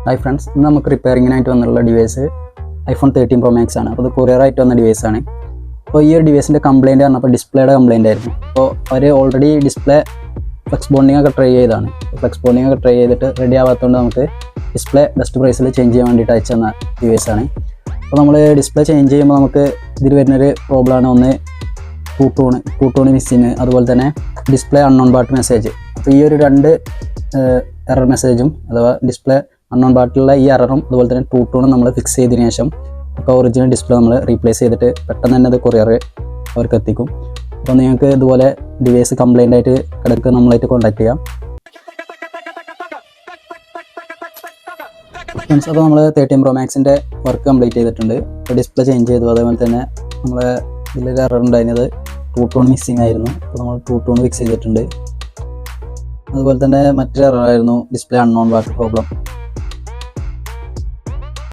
Hi friends, ഇന്ന് നമുക്ക് റിപ്പയറിങ്ങിനായിട്ട് വന്നുള്ള device iPhone 13 Pro Max ആണ്. അപ്പോൾ ഇത് കൊറിയറായിട്ട് വന്ന ഡിവൈസാണ്. അപ്പോൾ ഈ ഒരു ഡിവൈസിൻ്റെ കംപ്ലയിൻറ്റ് പറഞ്ഞപ്പോൾ ഡിസ്പ്ലേയുടെ കംപ്ലയിൻ്റ് ആയിരുന്നു. അപ്പോൾ അവർ ഓൾറെഡി ഡിസ്പ്ലേ ഫ്ലെക്സ് ബോണ്ടിങ് ഒക്കെ ട്രൈ ചെയ്താണ്. ഫ്ലെക്സ് ബോണ്ടിങ് ഒക്കെ ട്രൈ ചെയ്തിട്ട് റെഡി ആവാത്തതുകൊണ്ട് നമുക്ക് ഡിസ്പ്ലേ ബെസ്റ്റ് പ്രൈസിൽ ചേഞ്ച് ചെയ്യാൻ വേണ്ടിയിട്ട് അയച്ചു തന്ന ഡിവൈസാണ്. അപ്പോൾ നമ്മൾ ഡിസ്പ്ലേ ചേഞ്ച് ചെയ്യുമ്പോൾ നമുക്ക് ഇതിൽ വരുന്നൊരു പ്രോബ്ലമാണ്. ഒന്ന് ടൂട്ടോണ് മിസ്സിങ്, അതുപോലെ തന്നെ ഡിസ്പ്ലേ അൺനോൺ ബാട്ട് മെസ്സേജ്. അപ്പോൾ ഈ ഒരു രണ്ട് എറർ മെസ്സേജും അഥവാ ഡിസ്പ്ലേ അൺനോൺ ബാട്ടിലുള്ള ഈ എററും അതുപോലെ തന്നെ ടൂട്ടോണും നമ്മൾ ഫിക്സ് ചെയ്തതിന് ശേഷം ഇപ്പോൾ ഒറിജിനൽ ഡിസ്പ്ലേ നമ്മൾ റീപ്ലേസ് ചെയ്തിട്ട് പെട്ടെന്ന് തന്നെ അത് കൊറിയർ അവർക്ക് എത്തിക്കും. അപ്പോൾ നിങ്ങൾക്ക് ഇതുപോലെ ഡിവൈസ് കംപ്ലൈൻ്റ് ആയിട്ട് കിടക്കുക നമ്മളായിട്ട് കോൺടാക്ട് ചെയ്യാം. ഫ്രണ്ട്സ്, അപ്പോൾ നമ്മൾ 13 Pro Maxൻ്റെ വർക്ക് കംപ്ലീറ്റ് ചെയ്തിട്ടുണ്ട്. ഇപ്പോൾ ഡിസ്പ്ലേ ചേഞ്ച് ചെയ്തു. അതേപോലെ തന്നെ നമ്മൾ ഇതിലൊരു എറർ ഉണ്ടായിരുന്നത് ടൂട്ടോൺ മിസ്സിങ് ആയിരുന്നു. അപ്പോൾ നമ്മൾ ടൂട്ടോൺ ഫിക്സ് ചെയ്തിട്ടുണ്ട്. അതുപോലെ തന്നെ മറ്റൊരു എററായിരുന്നു ഡിസ്പ്ലേ അൺനോൺ ബാട്ട് പ്രോബ്ലം.